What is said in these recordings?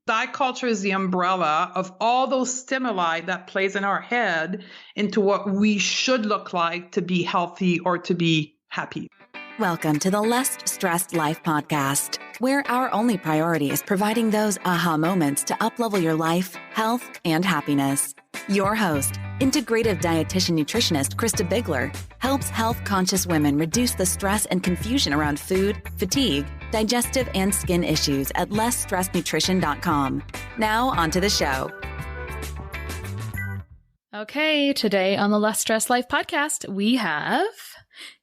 Diet culture is the umbrella of all those stimuli that plays in our head into what we should look like to be healthy or to be happy. Welcome to the Less Stressed Life podcast, where our only priority is providing those aha moments to uplevel your life, health, and happiness. Your host, integrative dietitian nutritionist Krista Bigler, helps health-conscious women reduce the stress and confusion around food, fatigue, digestive, and skin issues at lessstressednutrition.com. Now, on to the show. Okay, today on the Less Stressed Life podcast, we have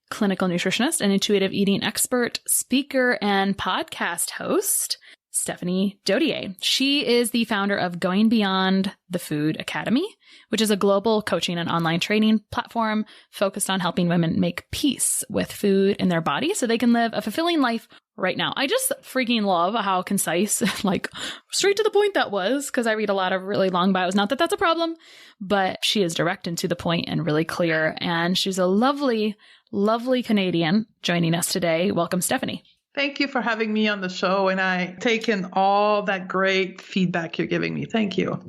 clinical nutritionist and intuitive eating expert, speaker, and podcast host, Stephanie Dodier. She is the founder of Going Beyond the Food Academy, which is a global coaching and online training platform focused on helping women make peace with food in their body so they can live a fulfilling life right now. I just freaking love how concise, like straight to the point that was, because I read a lot of really long bios. Not that that's a problem, but she is direct and to the point and really clear. And she's a lovely, lovely Canadian joining us today. Welcome, Stephanie. Thank you for having me on the show, and I take in all that great feedback you're giving me. Thank you.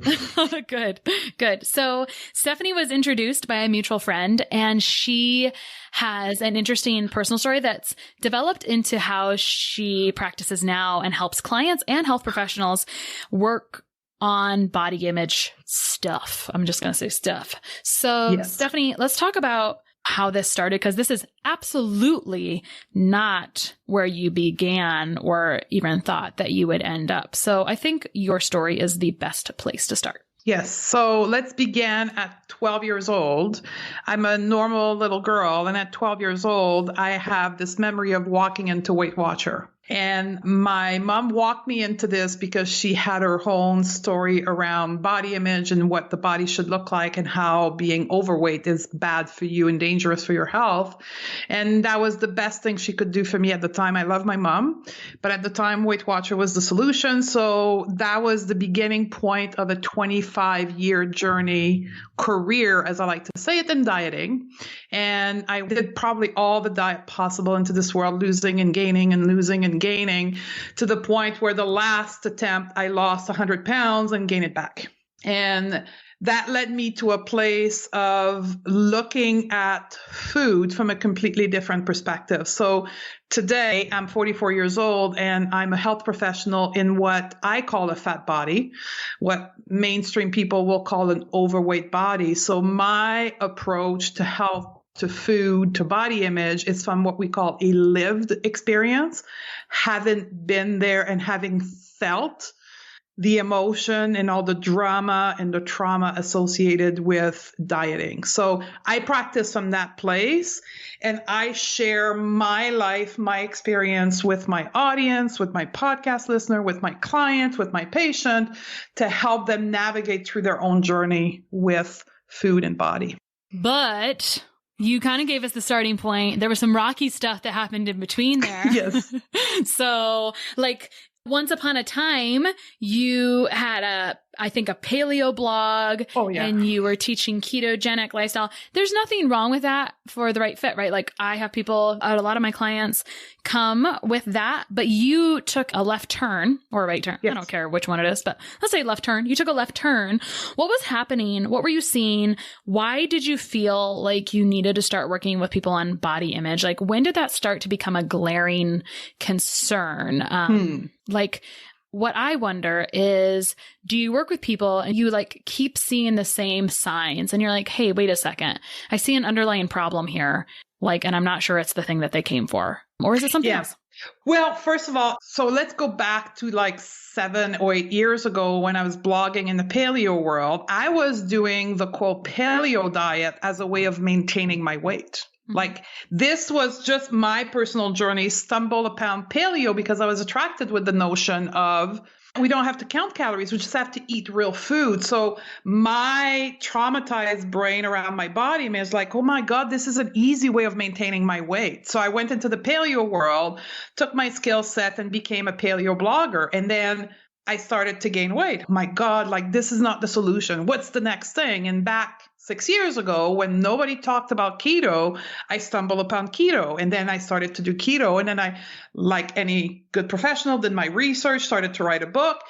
Good. So Stephanie was introduced by a mutual friend, and she has an interesting personal story that's developed into how she practices now and helps clients and health professionals work on body image stuff. I'm just going to say stuff. So yes. Stephanie, let's talk about how this started, because this is absolutely not where you began or even thought that you would end up. So I think your story is the best place to start. Yes. So let's begin at 12 years old. I'm a normal little girl. And at 12 years old, I have this memory of walking into Weight Watcher. And my mom walked me into this because she had her own story around body image and what the body should look like and how being overweight is bad for you and dangerous for your health. And that was the best thing she could do for me at the time. I love my mom, but at the time, Weight Watcher was the solution. So that was the beginning point of a 25-year journey career, as I like to say it, in dieting. And I did probably all the diet possible into this world, losing and gaining and losing and gaining, to the point where the last attempt I lost 100 pounds and gained it back. And that led me to a place of looking at food from a completely different perspective. So today I'm 44 years old and I'm a health professional in what I call a fat body, what mainstream people will call an overweight body. So my approach to health, to food, to body image is from what we call a lived experience, having been there and having felt the emotion and all the drama and the trauma associated with dieting. So I practice from that place, and I share my life, my experience with my audience, with my podcast listener, with my client, with my patient, to help them navigate through their own journey with food and body. But you kind of gave us the starting point. There was some rocky stuff that happened in between there. Yes. So like once upon a time, you had I think a paleo blog. Oh, yeah. And you were teaching ketogenic lifestyle. There's nothing wrong with that for the right fit, right? Like I have people, a lot of my clients come with that, but you took a left turn or a right turn. Yes. I don't care which one it is, but let's say left turn. You took a left turn. What was happening? What were you seeing? Why did you feel like you needed to start working with people on body image? Like when did that start to become a glaring concern? Like what I wonder is, do you work with people and you like keep seeing the same signs and you're like, hey, wait a second, I see an underlying problem here. Like, and I'm not sure it's the thing that they came for, or is it something else? Well, first of all, so let's go back to like 7 or 8 years ago when I was blogging in the paleo world. I was doing the quote paleo diet as a way of maintaining my weight. Like this was just my personal journey, stumbled upon paleo because I was attracted with the notion of we don't have to count calories. We just have to eat real food. So my traumatized brain around my body is like, oh my God, this is an easy way of maintaining my weight. So I went into the paleo world, took my skill set and became a paleo blogger. And then I started to gain weight. My God, like this is not the solution. What's the next thing? And back 6 years ago, when nobody talked about keto, I stumbled upon keto. And then I started to do keto. And then I, like any good professional, did my research, started to write a book.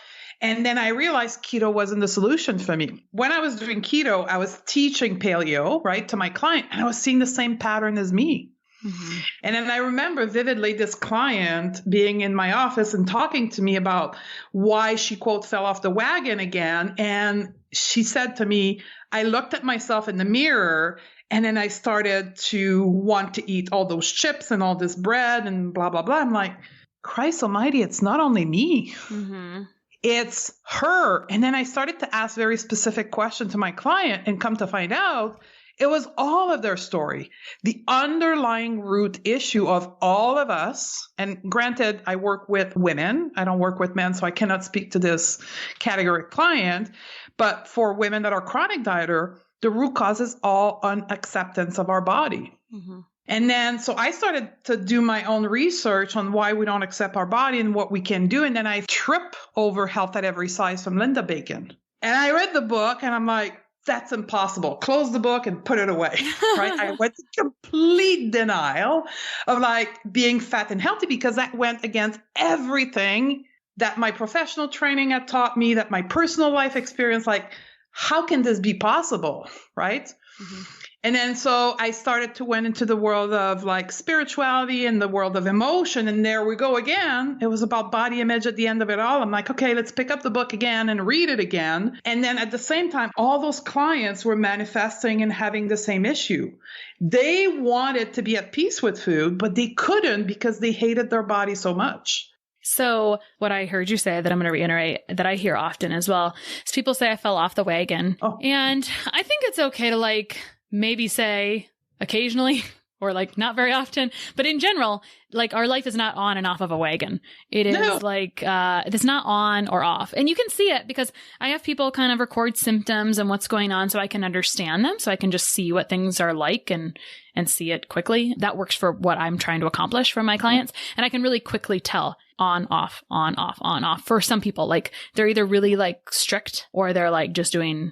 And then I realized keto wasn't the solution for me. When I was doing keto, I was teaching paleo, right, to my client, and I was seeing the same pattern as me. Mm-hmm. And then I remember vividly this client being in my office and talking to me about why she, quote, fell off the wagon again. And she said to me, I looked at myself in the mirror and then I started to want to eat all those chips and all this bread and blah, blah, blah. I'm like, Christ almighty, it's not only me. Mm-hmm. It's her. And then I started to ask very specific questions to my client and come to find out it was all of their story. The underlying root issue of all of us, and granted, I work with women. I don't work with men, so I cannot speak to this category client. But for women that are chronic dieter, the root cause is all unacceptance of our body. Mm-hmm. And then, so I started to do my own research on why we don't accept our body and what we can do. And then I trip over Health at Every Size from Linda Bacon. And I read the book and I'm like, that's impossible. Close the book and put it away, right? I went to complete denial of like being fat and healthy because that went against everything that my professional training had taught me, that my personal life experience, like, how can this be possible, right? Mm-hmm. And then so I started to went into the world of like spirituality and the world of emotion. And there we go again. It was about body image at the end of it all. I'm like, okay, let's pick up the book again and read it again. And then at the same time, all those clients were manifesting and having the same issue. They wanted to be at peace with food, but they couldn't because they hated their body so much. So what I heard you say that I'm going to reiterate that I hear often as well is people say I fell off the wagon. Oh. And I think it's okay to like maybe say occasionally or like not very often, but in general, like our life is not on and off of a wagon. It is like, it's not on or off. And you can see it because I have people kind of record symptoms and what's going on so I can understand them. So I can just see what things are like and see it quickly. That works for what I'm trying to accomplish for my clients. And I can really quickly tell on, off, on, off, on, off. For some people, like they're either really like strict or they're like just doing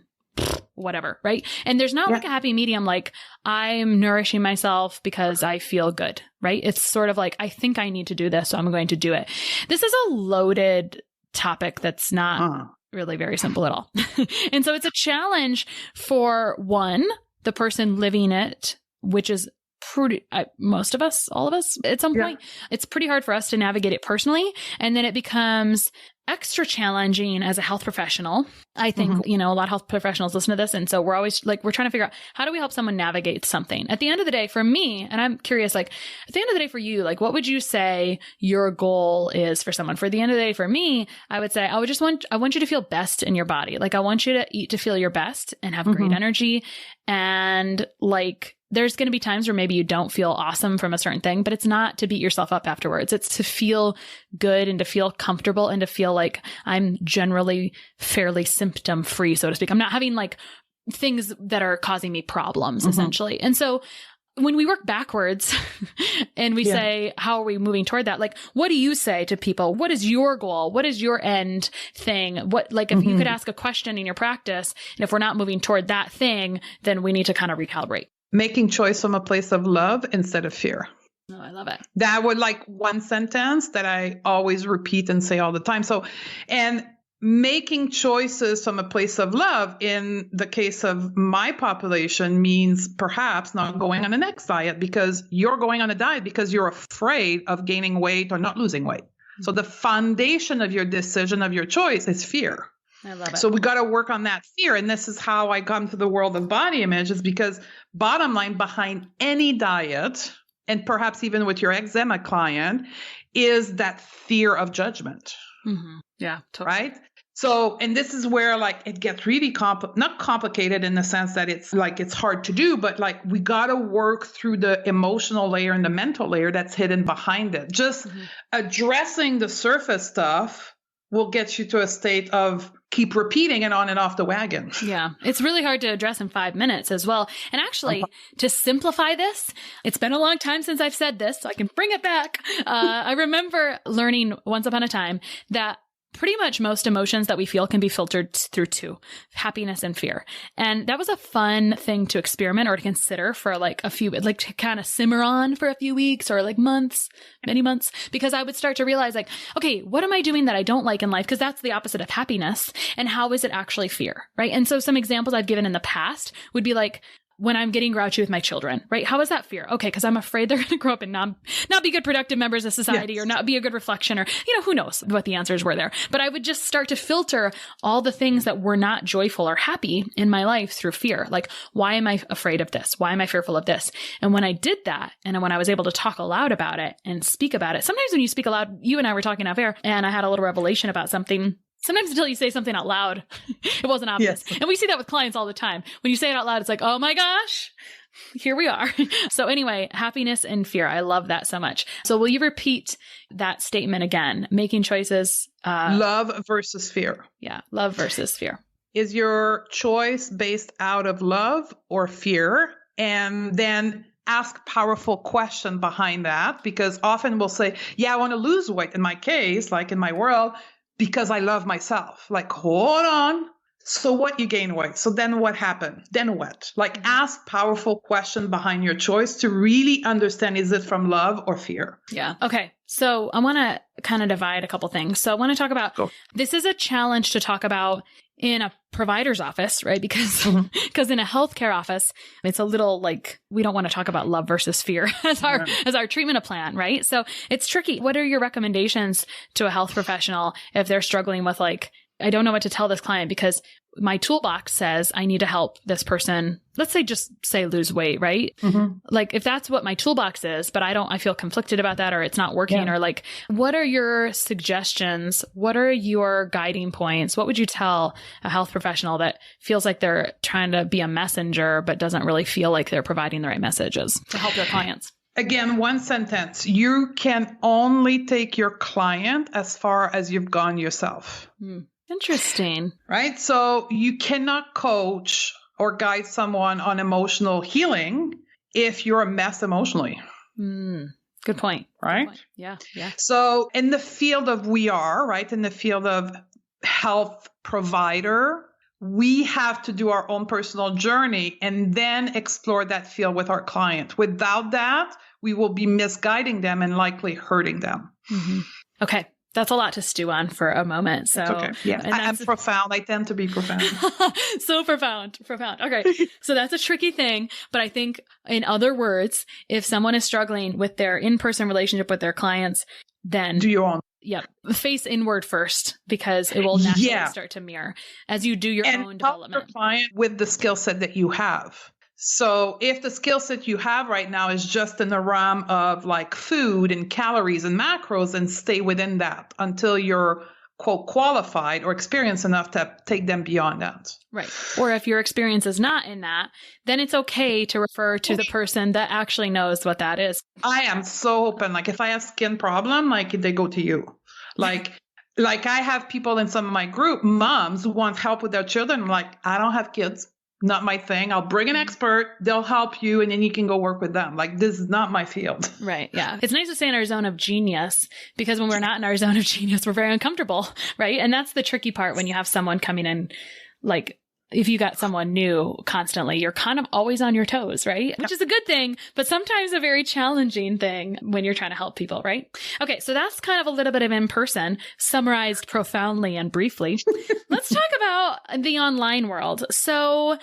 whatever, right? And there's not like a happy medium, like I'm nourishing myself because I feel good, right? It's sort of like, I think I need to do this, so I'm going to do it. This is a loaded topic that's not really very simple at all. And so it's a challenge for one, the person living it, which is pretty, most of us, all of us at some point, it's pretty hard for us to navigate it personally. And then it becomes extra challenging as a health professional. I think, you know, a lot of health professionals listen to this. And so we're always like, we're trying to figure out how do we help someone navigate something at the end of the day for me. And I'm curious, like at the end of the day for you, like what would you say your goal is for someone? For the end of the day for me, I would say, I want you to feel best in your body. Like I want you to eat to feel your best and have great energy. And like, there's going to be times where maybe you don't feel awesome from a certain thing, but it's not to beat yourself up afterwards. It's to feel good and to feel comfortable and to feel like I'm generally fairly symptom free, so to speak. I'm not having like things that are causing me problems essentially. And so when we work backwards and we say, how are we moving toward that? Like, what do you say to people? What is your goal? What is your end thing? What, like, if you could ask a question in your practice, and if we're not moving toward that thing, then we need to kind of recalibrate. Making choice from a place of love instead of fear. Oh, I love it. That would like one sentence that I always repeat and say all the time. So, and making choices from a place of love in the case of my population means perhaps not going on the next diet because you're going on a diet because you're afraid of gaining weight or not losing weight. So the foundation of your decision, of your choice is fear. I love it. So we got to work on that fear. And this is how I come to the world of body image is because bottom line behind any diet, and perhaps even with your eczema client, is that fear of judgment. Yeah, totally. Right? So, and this is where like it gets really not complicated in the sense that it's like it's hard to do, but like we got to work through the emotional layer and the mental layer that's hidden behind it. Just addressing the surface stuff will get you to a state of keep repeating it on and off the wagon. Yeah. It's really hard to address in 5 minutes as well. And actually, to simplify this, it's been a long time since I've said this, so I can bring it back. I remember learning once upon a time that pretty much most emotions that we feel can be filtered through two, happiness and fear. And that was a fun thing to experiment or to consider for like to kind of simmer on for a few weeks or like months, many months, because I would start to realize like, okay, what am I doing that I don't like in life? Because that's the opposite of happiness. And how is it actually fear? Right. And so some examples I've given in the past would be like, when I'm getting grouchy with my children, right? How is that fear? Okay, because I'm afraid they're going to grow up and not be good productive members of society or not be a good reflection or, who knows what the answers were there. But I would just start to filter all the things that were not joyful or happy in my life through fear. Like, why am I afraid of this? Why am I fearful of this? And when I did that, and when I was able to talk aloud about it and speak about it, sometimes when you speak aloud, you and I were talking off air and I had a little revelation about something. Sometimes until you say something out loud, it wasn't obvious. Yes. And we see that with clients all the time. When you say it out loud, it's like, oh my gosh, here we are. So anyway, happiness and fear. I love that so much. So will you repeat that statement again? Making choices. Love versus fear. Yeah. Love versus fear. Is your choice based out of love or fear? And then ask powerful question behind that, because often we'll say, yeah, I want to lose weight. In my case, like in my world, because I love myself. Like, hold on. So what? You gain weight. So then what happened? Then what? Like, ask powerful question behind your choice to really understand, is it from love or fear? Yeah. Okay. So I want to kind of divide a couple things. So I want to talk about, this is a challenge to talk about in a provider's office, right? Because in a healthcare office, it's a little like, we don't want to talk about love versus fear as our treatment plan, right? So it's tricky. What are your recommendations to a health professional if they're struggling with like, I don't know what to tell this client because my toolbox says I need to help this person, let's say, just say lose weight, right? Mm-hmm. Like if that's what my toolbox is, but I feel conflicted about that, or it's not working, or like, what are your suggestions? What are your guiding points? What would you tell a health professional that feels like they're trying to be a messenger, but doesn't really feel like they're providing the right messages to help their clients? Again, one sentence. You can only take your client as far as you've gone yourself. Interesting. Right? So you cannot coach or guide someone on emotional healing if you're a mess emotionally. Good point. Right? Good point. Yeah. Yeah. So in the field of right? In the field of health provider, we have to do our own personal journey and then explore that field with our client. Without that, we will be misguiding them and likely hurting them. Mm-hmm. Okay. That's a lot to stew on for a moment. So, okay. Yeah, I'm profound. I tend to be profound. So profound. Okay. So that's a tricky thing. But I think, in other words, if someone is struggling with their in-person relationship with their clients, then do your own. Yeah. Face inward first, because it will naturally start to mirror as you do your own development. Help your client with the skill set that you have. So if the skill set you have right now is just in the realm of like food and calories and macros, and stay within that until you're, quote, qualified or experienced enough to take them beyond that. Right. Or if your experience is not in that, then it's okay to refer to the person that actually knows what that is. I am so open. Like if I have skin problem, like they go to you. Like I have people in some of my group, moms who want help with their children. I'm like, I don't have kids. Not my thing. I'll bring an expert. They'll help you, and then you can go work with them. Like, this is not my field. Right. Yeah. It's nice to stay in our zone of genius, because when we're not in our zone of genius, we're very uncomfortable. Right. And that's the tricky part when you have someone coming in, like, if you got someone new constantly, you're kind of always on your toes, right? Which is a good thing, but sometimes a very challenging thing when you're trying to help people, right? Okay, so that's kind of a little bit of in-person, summarized profoundly and briefly. Let's talk about the online world. So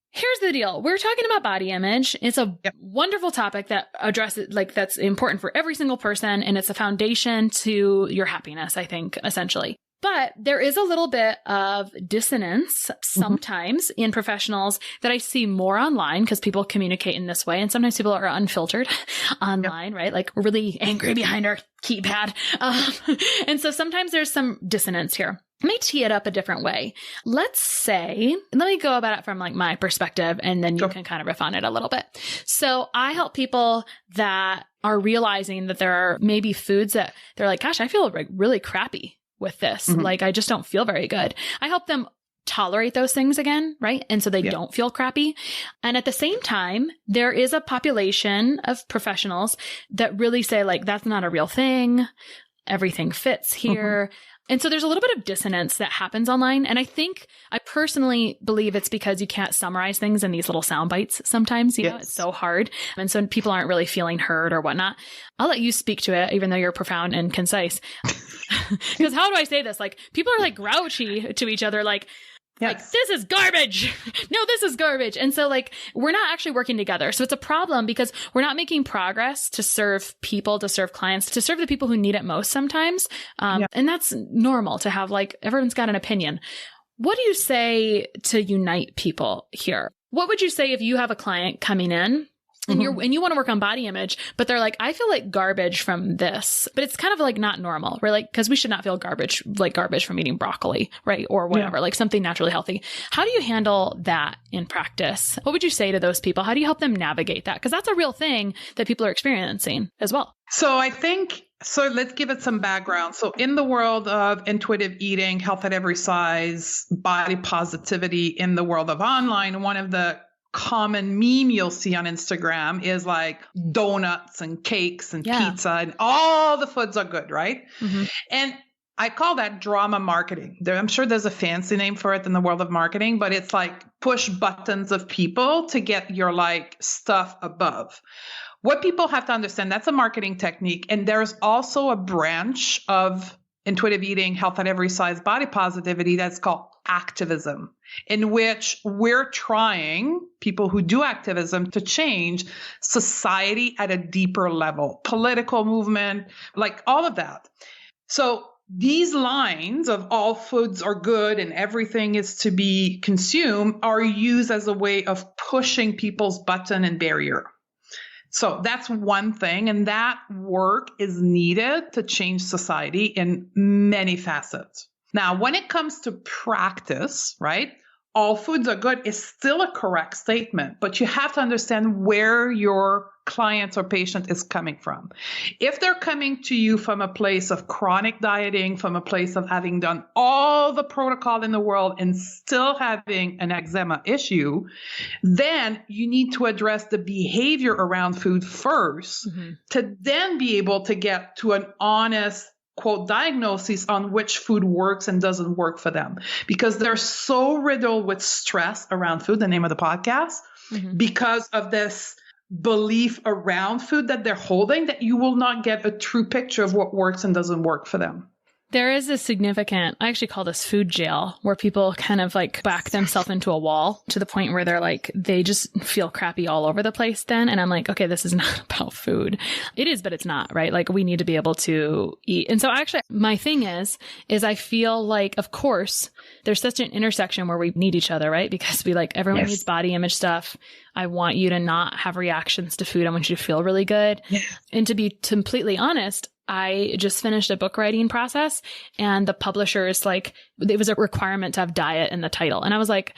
here's the deal. We're talking about body image. It's a wonderful topic that addresses, like, that's important for every single person, and it's a foundation to your happiness, I think, essentially. But there is a little bit of dissonance sometimes in professionals that I see more online, because people communicate in this way. And sometimes people are unfiltered online, right? Like we're really angry behind our keypad. And so sometimes there's some dissonance here. Let me tee it up a different way. Let's say, let me go about it from like my perspective, and then you can kind of riff on it a little bit. So I help people that are realizing that there are maybe foods that they're like, gosh, I feel like really crappy with this. Like, I just don't feel very good. I help them tolerate those things again, right? And so they don't feel crappy. And at the same time, there is a population of professionals that really say, like, that's not a real thing. Everything fits here. And so there's a little bit of dissonance that happens online. And I personally believe it's because you can't summarize things in these little sound bites sometimes, you know, it's so hard. And so people aren't really feeling heard or whatnot. I'll let you speak to it, even though you're profound and concise. Because how do I say this? Like, people are like grouchy to each other, like, this is garbage. No, this is garbage. And so like, we're not actually working together. So it's a problem because we're not making progress to serve people, to serve clients, to serve the people who need it most sometimes. And that's normal to have, like, everyone's got an opinion. What do you say to unite people here? What would you say if you have a client coming in and you want to work on body image, but they're like, I feel like garbage from this, but it's kind of like not normal. We're like, because we should not feel garbage from eating broccoli, right? Or whatever, like something naturally healthy. How do you handle that in practice? What would you say to those people? How do you help them navigate that? Because that's a real thing that people are experiencing as well. So let's give it some background. So in the world of intuitive eating, health at every size, body positivity, in the world of online, one of the common meme you'll see on Instagram is like donuts and cakes and pizza, and all the foods are good, right? And I call that drama marketing. I'm sure there's a fancy name for it in the world of marketing, but it's like push buttons of people to get your like stuff above. What people have to understand, that's a marketing technique. And there's also a branch of intuitive eating, health at every size, body positivity that's called activism, in which we're trying, people who do activism, to change society at a deeper level, political movement, like all of that. So these lines of all foods are good and everything is to be consumed are used as a way of pushing people's button and barrier. So that's one thing. And that work is needed to change society in many facets. Now, when it comes to practice, right, all foods are good is still a correct statement, but you have to understand where your client or patient is coming from. If they're coming to you from a place of chronic dieting, from a place of having done all the protocol in the world and still having an eczema issue, then you need to address the behavior around food first to then be able to get to an honest, quote, diagnosis on which food works and doesn't work for them, because they're so riddled with stress around food, the name of the podcast, because of this belief around food that they're holding, that you will not get a true picture of what works and doesn't work for them. There is a significant, I actually call this food jail, where people kind of like back themselves into a wall to the point where they're like, they just feel crappy all over the place then. And I'm like, okay, this is not about food. It is, but it's not, right? Like, we need to be able to eat. And so actually my thing is I feel like, of course, there's such an intersection where we need each other, right? Because everyone needs body image stuff. I want you to not have reactions to food. I want you to feel really good. And to be completely honest, I just finished a book writing process, and the publisher is like, it was a requirement to have diet in the title. And I was like,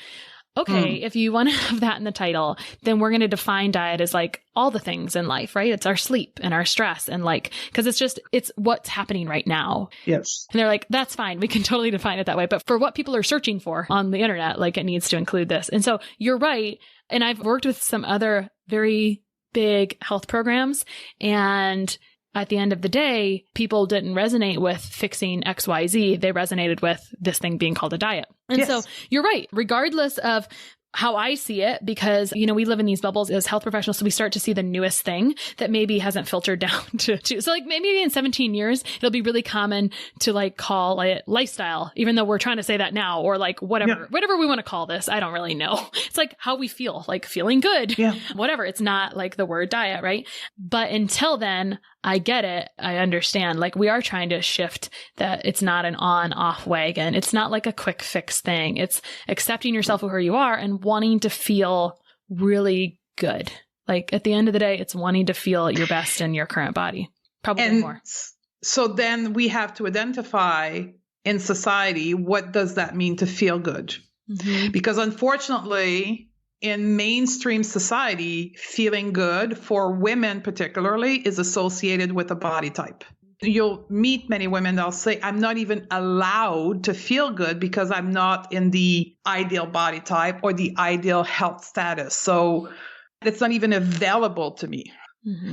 okay, if you want to have that in the title, then we're going to define diet as like all the things in life, right? It's our sleep and our stress and like, because it's what's happening right now. Yes. And they're like, that's fine. We can totally define it that way. But for what people are searching for on the internet, like, it needs to include this. And so you're right. And I've worked with some other very big health programs, and at the end of the day, people didn't resonate with fixing XYZ. They resonated with this thing being called a diet. And so you're right, regardless of how I see it, because, we live in these bubbles as health professionals. So we start to see the newest thing that maybe hasn't filtered down to so like maybe in 17 years, it'll be really common to like call it lifestyle, even though we're trying to say that now, or like whatever we want to call this. I don't really know. It's like how we feel, like feeling good, whatever. It's not like the word diet, right? But until then, I get it. I understand. Like, we are trying to shift that it's not an on-off wagon. It's not like a quick fix thing. It's accepting yourself for who you are and wanting to feel really good. Like, at the end of the day, it's wanting to feel your best in your current body. Probably more. So then we have to identify in society, what does that mean to feel good? Because unfortunately, in mainstream society, feeling good for women particularly is associated with a body type. You'll meet many women that'll say, I'm not even allowed to feel good because I'm not in the ideal body type or the ideal health status. So it's not even available to me.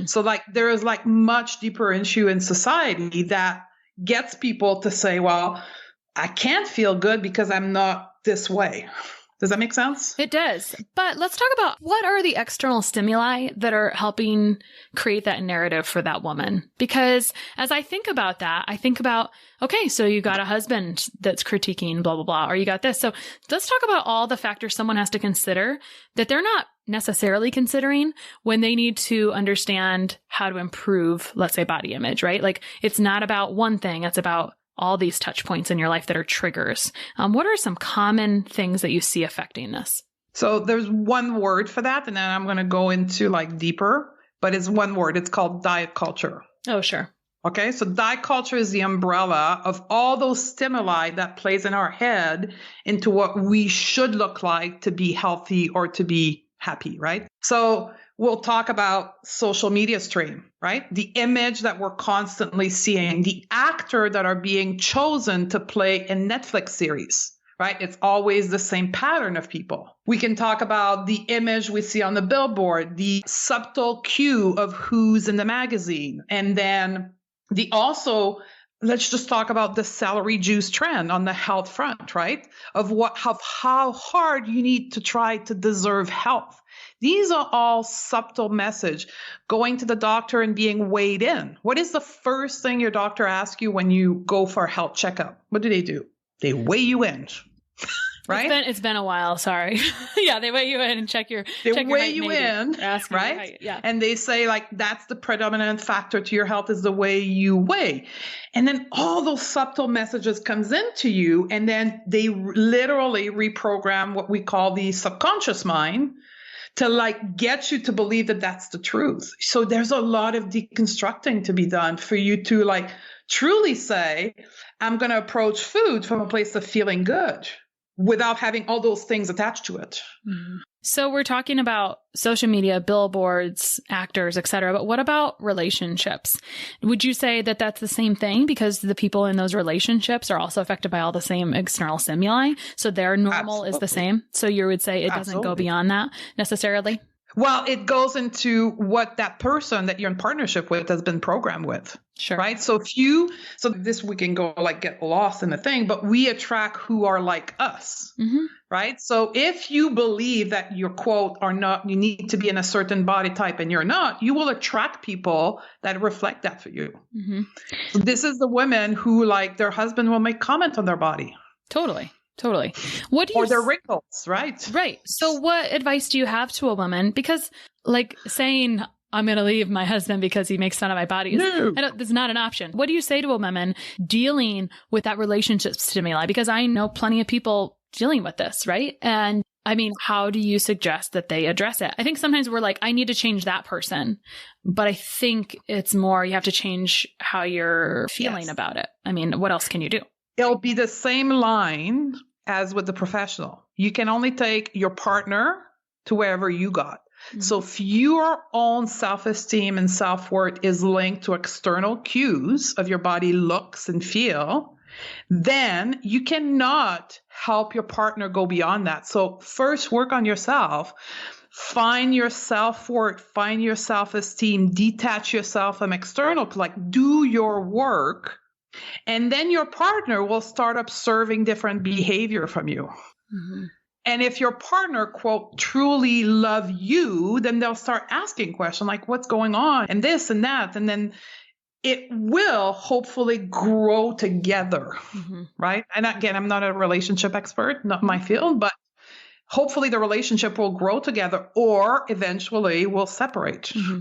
So like, there is like much deeper issue in society that gets people to say, well, I can't feel good because I'm not this way. Does that make sense? It does. But let's talk about what are the external stimuli that are helping create that narrative for that woman? Because as I think about that, I think about, okay, so you got a husband that's critiquing blah, blah, blah, or you got this. So let's talk about all the factors someone has to consider that they're not necessarily considering when they need to understand how to improve, let's say, body image, right? Like it's not about one thing. It's about all these touch points in your life that are triggers. What are some common things that you see affecting this? So there's one word for that, and then I'm going to go into like deeper, but it's one word. It's called diet culture. Oh, sure. Okay. So diet culture is the umbrella of all those stimuli that plays in our head into what we should look like to be healthy or to be happy, right? So we'll talk about social media stream, right? The image that we're constantly seeing, the actor that are being chosen to play a Netflix series, right? It's always the same pattern of people. We can talk about the image we see on the billboard, the subtle cue of who's in the magazine. And then let's just talk about the celery juice trend on the health front, right? Of how hard you need to try to deserve health. These are all subtle message. Going to the doctor and being weighed in. What is the first thing your doctor asks you when you go for a health checkup? What do? They weigh you in, right? It's been a while. Sorry. Yeah, they weigh you in and check your weigh you in, right? Height, yeah. And they say like that's the predominant factor to your health is the way you weigh. And then all those subtle messages comes into you, and then they literally reprogram what we call the subconscious mind to like get you to believe that that's the truth. So there's a lot of deconstructing to be done for you to like truly say, I'm going to approach food from a place of feeling good without having all those things attached to it. Mm-hmm. So we're talking about social media, billboards, actors, et cetera. But what about relationships? Would you say that that's the same thing because the people in those relationships are also affected by all the same external stimuli? So their normal is the same. So you would say it doesn't go beyond that necessarily? Well, it goes into what that person that you're in partnership with has been programmed with. Sure. Right. So this we can go like get lost in the thing, but we attract who are like us. Mm-hmm. Right. So if you believe that your quote are not, you need to be in a certain body type and you're not, you will attract people that reflect that for you. Mm-hmm. So this is the women who like their husband will make comment on their body. Totally. What do you or their wrinkles, right? Right. So what advice do you have to a woman? Because like saying, I'm going to leave my husband because he makes fun of my body. That's not an option. What do you say to a woman dealing with that relationship stimuli? Because I know plenty of people dealing with this, right? And I mean, how do you suggest that they address it? I think sometimes we're like, I need to change that person. But I think it's more, you have to change how you're feeling about it. I mean, what else can you do? It'll be the same line as with the professional. You can only take your partner to wherever you got. Mm-hmm. So if your own self-esteem and self-worth is linked to external cues of your body looks and feel, then you cannot help your partner go beyond that. So first work on yourself. Find your self-worth, find your self-esteem, detach yourself from external, like do your work. And then your partner will start observing different behavior from you. Mm-hmm. And if your partner, quote, truly love you, then they'll start asking questions like, what's going on? And this and that. And then it will hopefully grow together, right? And again, I'm not a relationship expert, not my field, but hopefully the relationship will grow together or eventually will separate. Mm-hmm.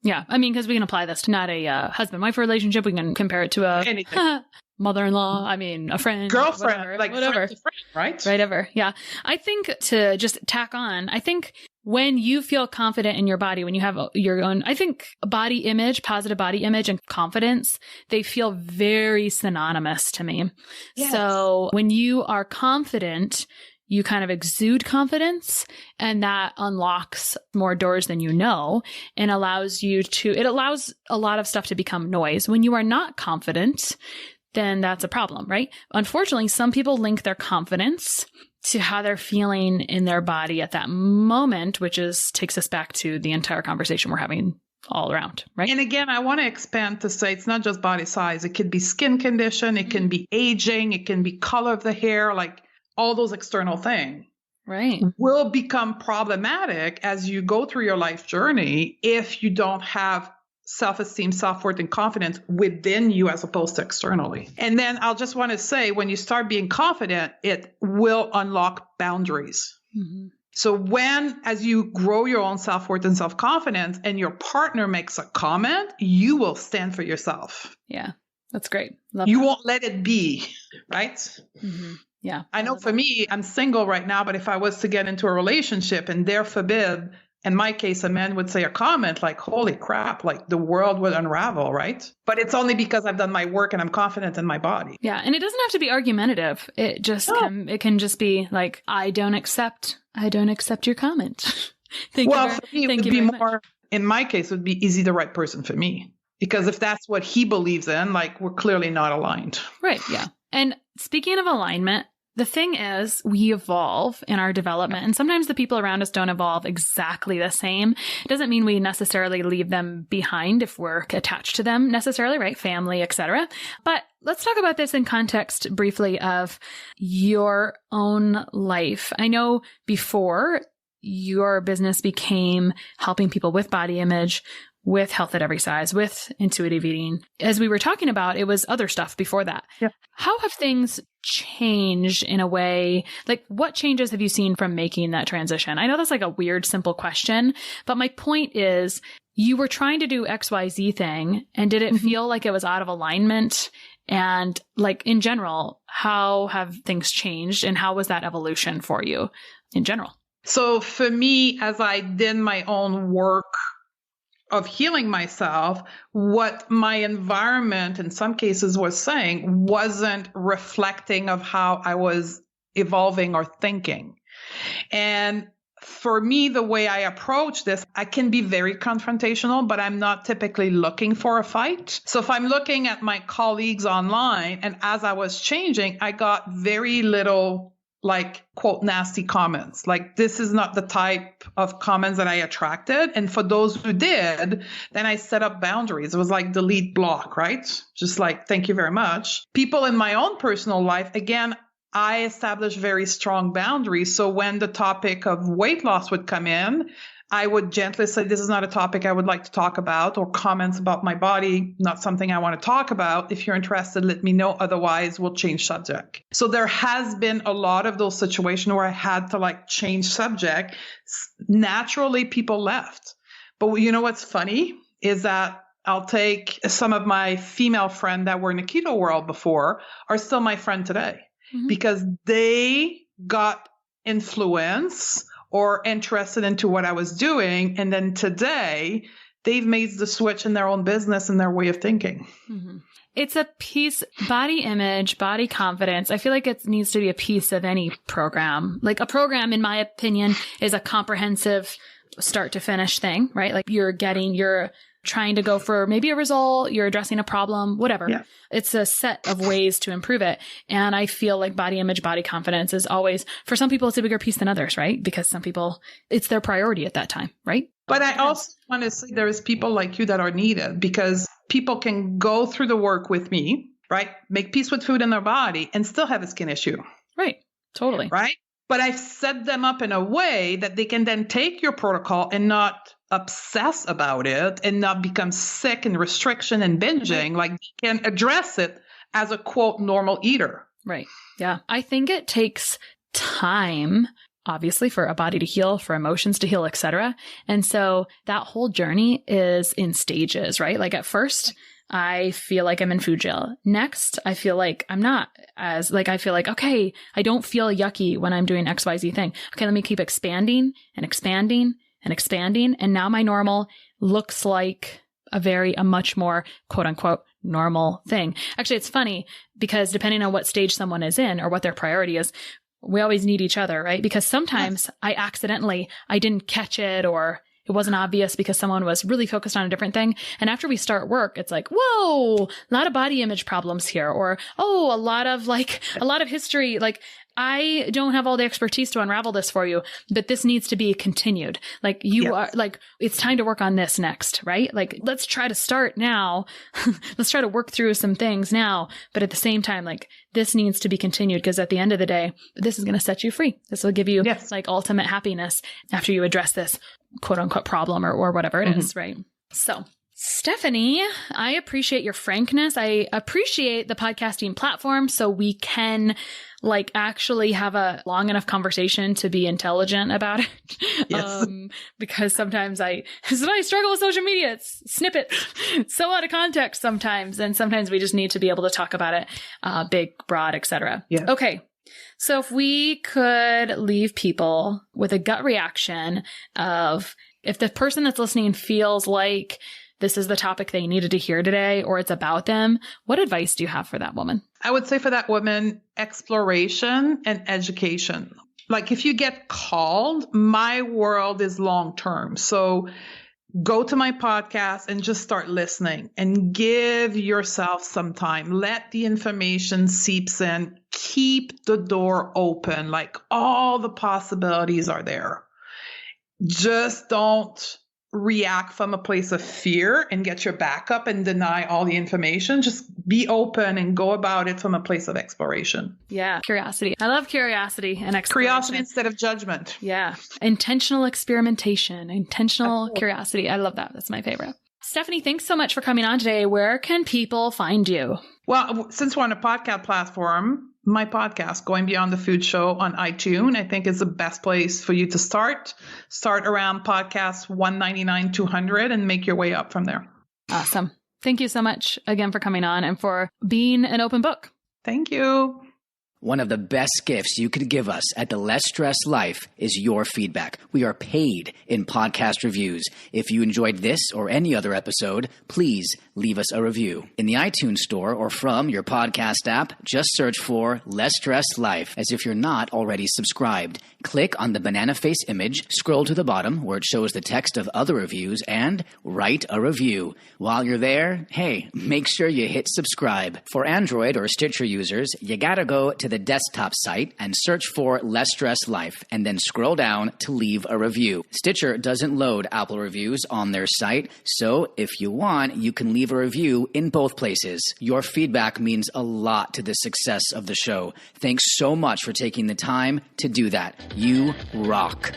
Yeah. I mean, because we can apply this to not a husband-wife relationship. We can compare it to a mother-in-law. I mean, a friend. Girlfriend. Whatever. Friend, right? Whatever. Yeah. I think to just tack on, I think when you feel confident in your body, when you have your own, I think body image, positive body image and confidence, they feel very synonymous to me. Yes. So when you are confident, you kind of exude confidence, and that unlocks more doors than you know and allows it allows a lot of stuff to become noise. When you are not confident, then that's a problem, right? Unfortunately, some people link their confidence to how they're feeling in their body at that moment, which takes us back to the entire conversation we're having all around, right? And again, I want to expand to say it's not just body size. It could be skin condition. It can be aging. It can be color of the hair, like all those external things. Right. Will become problematic as you go through your life journey if you don't have self-esteem, self-worth, and confidence within you as opposed to externally. And then I'll just want to say, when you start being confident, it will unlock boundaries. Mm-hmm. So as you grow your own self-worth and self-confidence and your partner makes a comment, you will stand for yourself. Yeah, that's great. You won't let it be, right? Mm-hmm. Yeah. I know for me, I'm single right now, but if I was to get into a relationship and there forbid, in my case, a man would say a comment like, holy crap, like the world would unravel, right? But it's only because I've done my work and I'm confident in my body. Yeah. And it doesn't have to be argumentative. It just it can just be like, I don't accept your comment. For me, it would be more, in my case, it would be, is he the right person for me? Because if that's what he believes in, like we're clearly not aligned. Right. Yeah. And speaking of alignment, the thing is, we evolve in our development, and sometimes the people around us don't evolve exactly the same. It doesn't mean we necessarily leave them behind if we're attached to them necessarily, right? Family, etc. But let's talk about this in context briefly of your own life. I know before your business became helping people with body image, with health at every size, with intuitive eating. As we were talking about, it was other stuff before that. Yeah. How have things changed in a way? Like, what changes have you seen from making that transition? I know that's like a weird, simple question, but my point is, you were trying to do XYZ thing, and did it feel like it was out of alignment? And like in general, how have things changed, and how was that evolution for you in general? So for me, as I did my own work of healing myself, what my environment in some cases was saying wasn't reflecting of how I was evolving or thinking. And for me, the way I approach this, I can be very confrontational, but I'm not typically looking for a fight. So if I'm looking at my colleagues online, and as I was changing, I got very little like, quote, nasty comments. Like, this is not the type of comments that I attracted. And for those who did, then I set up boundaries. It was like delete block, right? Just like, thank you very much. People in my own personal life, again, I established very strong boundaries. So when the topic of weight loss would come in, I would gently say, this is not a topic I would like to talk about, or comments about my body, not something I want to talk about. If you're interested, let me know. Otherwise, we'll change subject. So there has been a lot of those situations where I had to like change subject. Naturally, people left. But you know what's funny is that I'll take some of my female friends that were in the keto world before are still my friend today, because they got influence or interested into what I was doing. And then today they've made the switch in their own business and their way of thinking. Mm-hmm. It's a piece, body image, body confidence. I feel like it needs to be a piece of any program. Like a program, in my opinion, is a comprehensive start to finish thing, right? Like you're trying to go for maybe a result, you're addressing a problem, whatever. Yeah. It's a set of ways to improve it. And I feel like body image, body confidence is always, for some people, it's a bigger piece than others, right? Because some people, it's their priority at that time, right? But I also want to say there's people like you that are needed, because people can go through the work with me, right? Make peace with food in their body and still have a skin issue. Right. Totally. Right. But I've set them up in a way that they can then take your protocol and not obsess about it and not become sick and restriction and binging. Like, they can address it as a, quote, normal eater. Right. Yeah. I think it takes time, obviously, for a body to heal, for emotions to heal, etc. And so that whole journey is in stages, right? Like at first, I feel like I'm in food jail. Next, I feel like I'm not as like, I feel like, okay, I don't feel yucky when I'm doing XYZ thing. Okay, let me keep expanding and expanding and expanding. And now my normal looks like a much more quote unquote normal thing. Actually, it's funny because depending on what stage someone is in or what their priority is, we always need each other, right? Because sometimes I didn't catch it, or it wasn't obvious because someone was really focused on a different thing. And after we start work, it's like, whoa, a lot of body image problems here. Or, oh, a lot of history. Like, I don't have all the expertise to unravel this for you, but this needs to be continued. Like you are like, it's time to work on this next, right? Like, let's try to start now. Let's try to work through some things now. But at the same time, like this needs to be continued because at the end of the day, this is going to set you free. This will give you like ultimate happiness after you address this quote unquote problem or whatever it is, right? So Stephanie, I appreciate your frankness. I appreciate the podcasting platform so we can like actually have a long enough conversation to be intelligent about it. Yes. Because sometimes I struggle with social media. It's snippets, so out of context sometimes. And sometimes we just need to be able to talk about it, big, broad, etc. Yes. Okay. So if we could leave people with a gut reaction of if the person that's listening feels like this is the topic they needed to hear today, or it's about them, what advice do you have for that woman? I would say for that woman, exploration and education. Like if you get called, my world is long term. So go to my podcast and just start listening and give yourself some time. Let the information seeps in. Keep the door open. Like all the possibilities are there. Just don't react from a place of fear and get your back up and deny all the information. Just be open and go about it from a place of exploration. Yeah. Curiosity. I love curiosity and exploration. Curiosity instead of judgment. Yeah. Intentional experimentation, intentional curiosity. I love that. That's my favorite. Stephanie, thanks so much for coming on today. Where can people find you? Well, since we're on a podcast platform, my podcast, Going Beyond the Food Show on iTunes, I think is the best place for you to start. Start around podcast 199, 200 and make your way up from there. Awesome. Thank you so much again for coming on and for being an open book. Thank you. One of the best gifts you could give us at the Less Stress Life is your feedback. We are paid in podcast reviews. If you enjoyed this or any other episode, please leave us a review. In the iTunes store or from your podcast app, just search for Less Stress Life as if you're not already subscribed. Click on the banana face image, scroll to the bottom where it shows the text of other reviews, and write a review. While you're there, hey, make sure you hit subscribe. For Android or Stitcher users, you gotta go to the desktop site and search for Less Stress Life and then scroll down to leave a review. Stitcher doesn't load Apple reviews on their site, so if you want, you can leave a review in both places. Your feedback means a lot to the success of the show. Thanks so much for taking the time to do that. You rock.